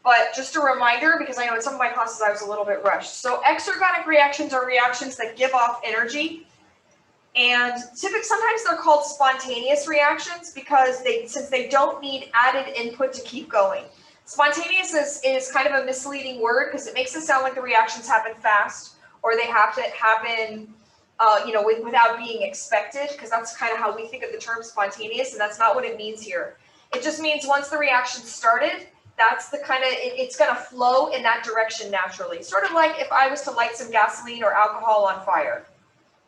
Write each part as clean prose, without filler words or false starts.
But just a reminder, because I know in some of my classes I was a little bit rushed. So exergonic reactions are reactions that give off energy. And typically, sometimes they're called spontaneous reactions because since they don't need added input to keep going. Spontaneous is kind of a misleading word because it makes it sound like the reactions happen fast or they have to happen without being expected, because that's kind of how we think of the term spontaneous, and that's not what it means here. It just means once the reaction started, that's the kind of, it's going to flow in that direction naturally. Sort of like if I was to light some gasoline or alcohol on fire.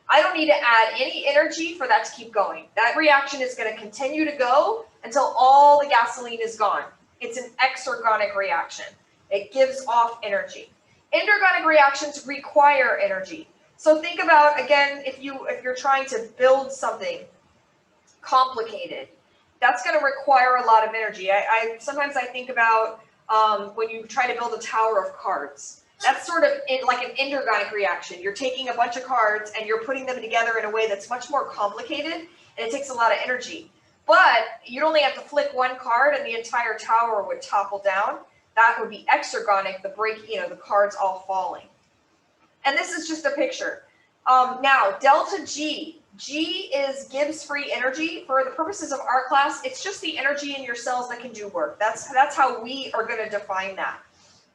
I don't need to add any energy for that to keep going. That reaction is going to continue to go until all the gasoline is gone. It's an exergonic reaction. It gives off energy. Endergonic reactions require energy. So think about, again, if you're trying to build something complicated, that's going to require a lot of energy. Sometimes I think about when you try to build a tower of cards. That's sort of like an endergonic reaction. You're taking a bunch of cards and you're putting them together in a way that's much more complicated, and it takes a lot of energy. But you'd only have to flick one card and the entire tower would topple down. That would be exergonic, the cards all falling. And this is just a picture. Now, delta G. G is Gibbs free energy. For the purposes of our class, it's just the energy in your cells that can do work. That's how we are going to define that.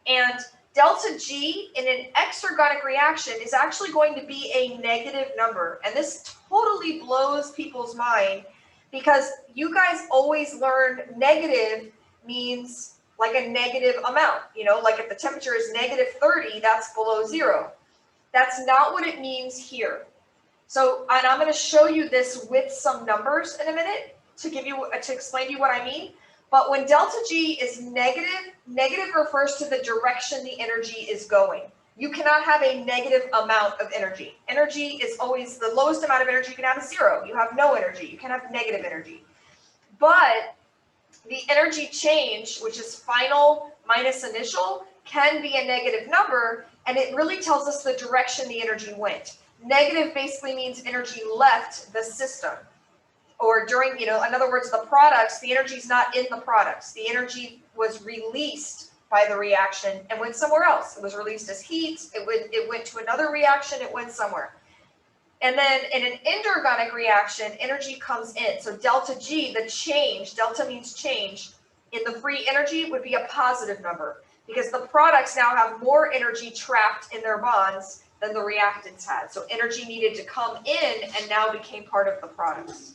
And delta G in an exergonic reaction is actually going to be a negative number. And this totally blows people's mind because you guys always learned negative means like a negative amount. Like if the temperature is -30, that's below zero. That's not what it means here. So, and I'm going to show you this with some numbers in a minute to explain to you what I mean. But when delta G is negative, negative refers to the direction the energy is going. You cannot have a negative amount of energy. Energy is always, the lowest amount of energy you can have is zero. You have no energy. You can have negative energy. But the energy change, which is final minus initial, can be a negative number, and it really tells us the direction the energy went. Negative basically means energy left the system. Or during, in other words, the products, the energy is not in the products. The energy was released by the reaction and went somewhere else. It was released as heat. It went to another reaction. It went somewhere. And then in an endergonic reaction, energy comes in. So delta G, the change, delta means change, in the free energy would be a positive number because the products now have more energy trapped in their bonds than the reactants had. So energy needed to come in and now became part of the products.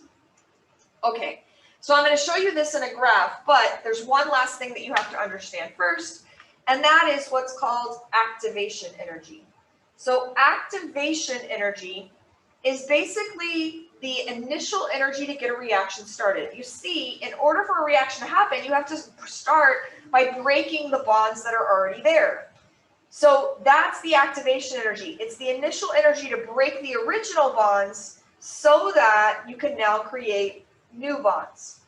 Okay, so I'm going to show you this in a graph, but there's one last thing that you have to understand first, and that is what's called activation energy. So activation energy is basically the initial energy to get a reaction started. You see, in order for a reaction to happen, you have to start by breaking the bonds that are already there. So that's the activation energy. It's the initial energy to break the original bonds so that you can now create new bonds.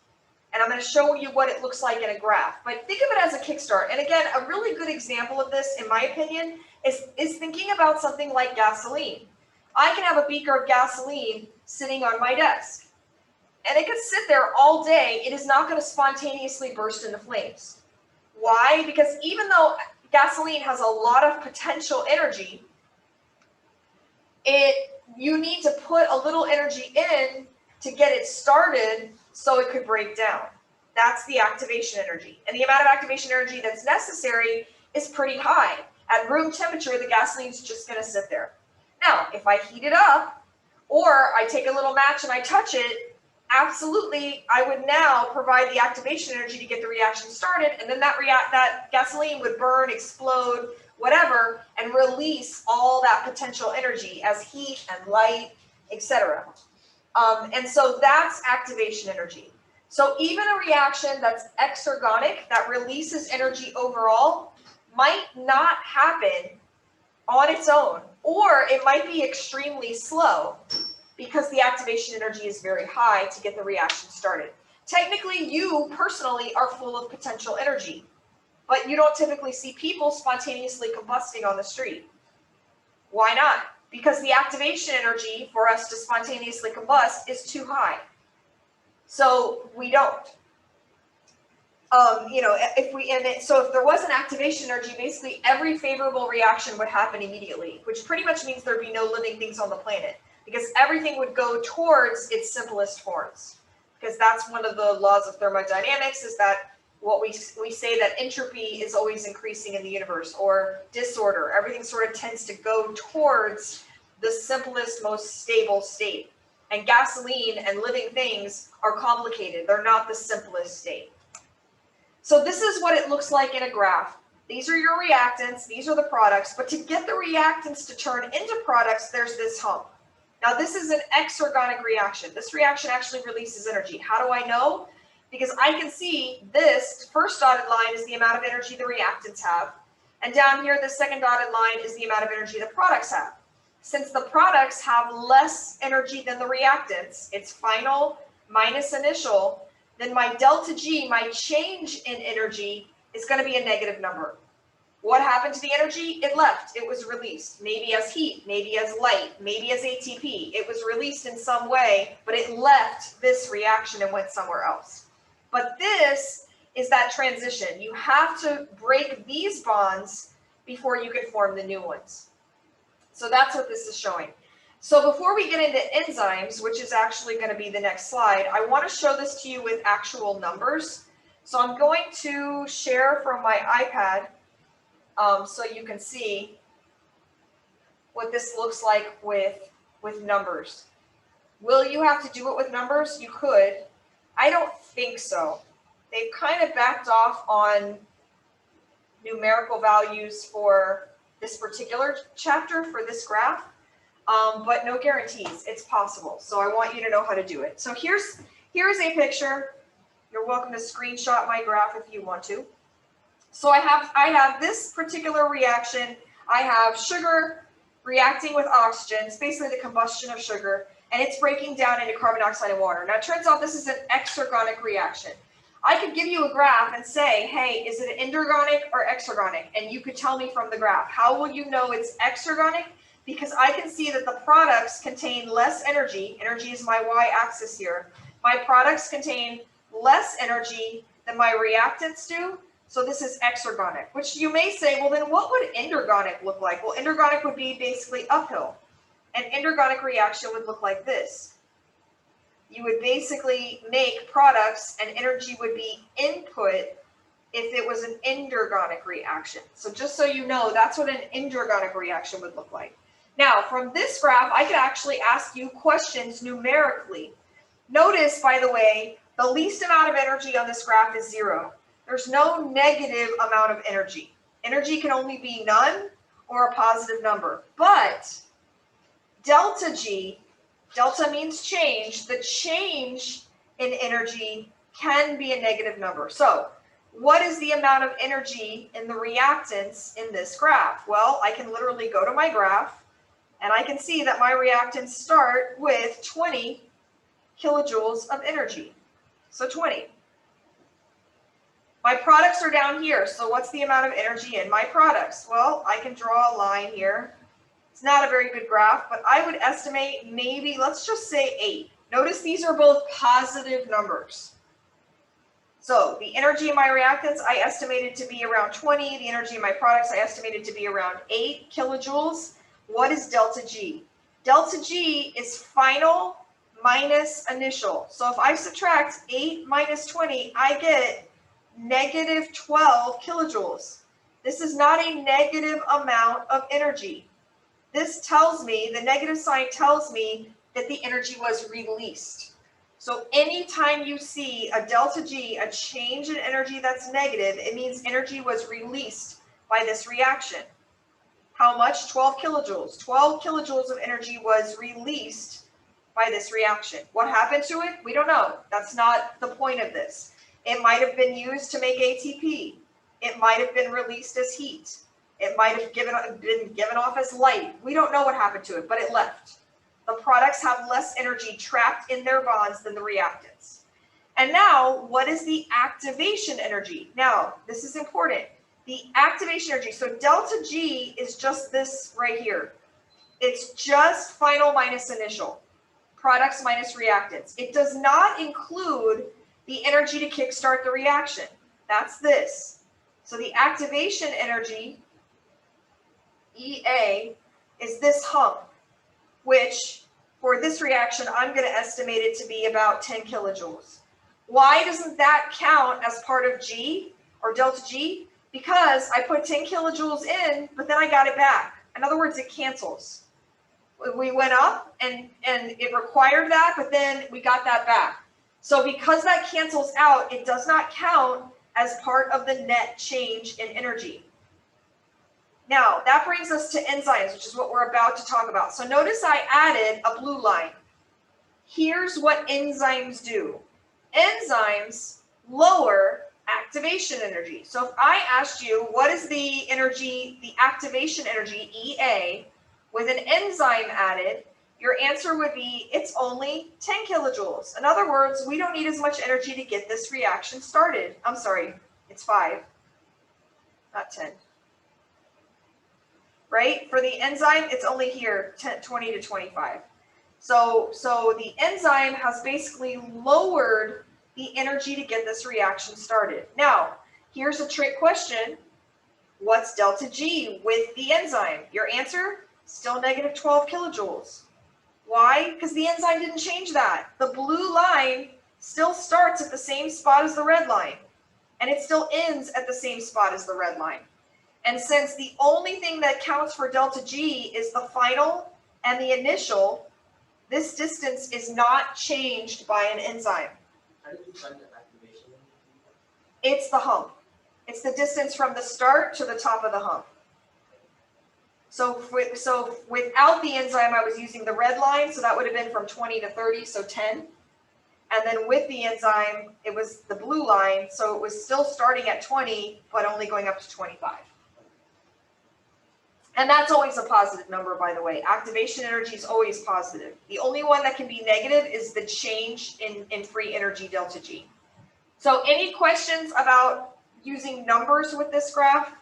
And I'm going to show you what it looks like in a graph. But think of it as a kickstart. And again, a really good example of this, in my opinion, is thinking about something like gasoline. I can have a beaker of gasoline sitting on my desk. And it could sit there all day. It is not going to spontaneously burst into flames. Why? Because even though gasoline has a lot of potential energy, you need to put a little energy in to get it started so it could break down. That's the activation energy. And the amount of activation energy that's necessary is pretty high. At room temperature, the gasoline's just going to sit there. Now, if I heat it up, or I take a little match and I touch it, absolutely, I would now provide the activation energy to get the reaction started, and then that gasoline would burn, explode, whatever, and release all that potential energy as heat and light, etc. And so that's activation energy. So even a reaction that's exergonic, that releases energy overall, might not happen on its own, or it might be extremely slow because the activation energy is very high to get the reaction started. Technically, you personally are full of potential energy, but you don't typically see people spontaneously combusting on the street. Why not? Because the activation energy for us to spontaneously combust is too high. So we don't. So if there was an activation energy, basically every favorable reaction would happen immediately, which pretty much means there'd be no living things on the planet because everything would go towards its simplest forms. Because that's one of the laws of thermodynamics, is that what we say that entropy is always increasing in the universe, or disorder. Everything sort of tends to go towards the simplest, most stable state. And gasoline and living things are complicated. They're not the simplest state. So this is what it looks like in a graph. These are your reactants, these are the products, but to get the reactants to turn into products, there's this hump. Now this is an exergonic reaction. This reaction actually releases energy. How do I know? Because I can see this first dotted line is the amount of energy the reactants have, and down here the second dotted line is the amount of energy the products have. Since the products have less energy than the reactants, it's final minus initial, then my delta G, my change in energy, is going to be a negative number. What happened to the energy? It left. It was released. Maybe as heat, maybe as light, maybe as ATP. It was released in some way, but it left this reaction and went somewhere else. But this is that transition. You have to break these bonds before you can form the new ones. So that's what this is showing. So before we get into enzymes, which is actually going to be the next slide, I want to show this to you with actual numbers. So I'm going to share from my iPad so you can see what this looks like with numbers. Will you have to do it with numbers? You could. I don't think so. They've kind of backed off on numerical values for this particular chapter, for this graph. But no guarantees. It's possible. So I want you to know how to do it. So here's a picture. You're welcome to screenshot my graph if you want to. So I have this particular reaction. I have sugar reacting with oxygen. It's basically the combustion of sugar, and it's breaking down into carbon dioxide and water. Now it turns out this is an exergonic reaction. I could give you a graph and say, hey, is it endergonic or exergonic? And you could tell me from the graph. How will you know it's exergonic? Because I can see that the products contain less energy. Energy is my y-axis here. My products contain less energy than my reactants do. So this is exergonic, which you may say, well, then what would endergonic look like? Well, endergonic would be basically uphill. An endergonic reaction would look like this. You would basically make products and energy would be input if it was an endergonic reaction. So just so you know, that's what an endergonic reaction would look like. Now, from this graph, I could actually ask you questions numerically. Notice, by the way, the least amount of energy on this graph is 0. There's no negative amount of energy. Energy can only be none or a positive number. But delta G, delta means change, the change in energy can be a negative number. So what is the amount of energy in the reactants in this graph? Well, I can literally go to my graph, and I can see that my reactants start with 20 kilojoules of energy. So 20. My products are down here. So what's the amount of energy in my products? Well, I can draw a line here. It's not a very good graph, but I would estimate maybe, let's just say 8. Notice these are both positive numbers. So the energy in my reactants, I estimated to be around 20. The energy in my products, I estimated to be around 8 kilojoules. What is delta G? Delta G is final minus initial. So if I subtract 8 minus 20, I get negative 12 kilojoules. This is not a negative amount of energy. This tells me, the negative sign tells me that the energy was released. So anytime you see a delta G, a change in energy that's negative, it means energy was released by this reaction. How much? 12 kilojoules. 12 kilojoules of energy was released by this reaction. What happened to it? We don't know. That's not the point of this. It might have been used to make ATP. It might have been released as heat. It might have been given off as light. We don't know what happened to it, but it left. The products have less energy trapped in their bonds than the reactants. And now, what is the activation energy? Now, this is important. The activation energy, so delta G is just this right here. It's just final minus initial, products minus reactants. It does not include the energy to kickstart the reaction. That's this. So the activation energy, EA, is this hump, which for this reaction, I'm going to estimate it to be about 10 kilojoules. Why doesn't that count as part of G or delta G? Because I put 10 kilojoules in, but then I got it back. In other words, it cancels. We went up and it required that, but then we got that back. So because that cancels out, it does not count as part of the net change in energy. Now, that brings us to enzymes, which is what we're about to talk about. So notice I added a blue line. Here's what enzymes do. Enzymes lower activation energy. So if I asked you, what is the energy, the activation energy, EA, with an enzyme added, your answer would be, it's only 10 kilojoules. In other words, we don't need as much energy to get this reaction started. I'm sorry, it's 5, not 10. Right? For the enzyme, it's only here, 20 to 25. So the enzyme has basically lowered the energy to get this reaction started. Now, here's a trick question. What's delta G with the enzyme? Your answer? Still negative 12 kilojoules. Why? Because the enzyme didn't change that. The blue line still starts at the same spot as the red line, and it still ends at the same spot as the red line. And since the only thing that counts for delta G is the final and the initial, this distance is not changed by an enzyme. How did you find the activation? It's the hump. It's the distance from the start to the top of the hump. So without the enzyme, I was using the red line, so that would have been from 20 to 30, so 10. And then with the enzyme, it was the blue line, so it was still starting at 20, but only going up to 25. And that's always a positive number, by the way. Activation energy is always positive. The only one that can be negative is the change in free energy delta G. So any questions about using numbers with this graph?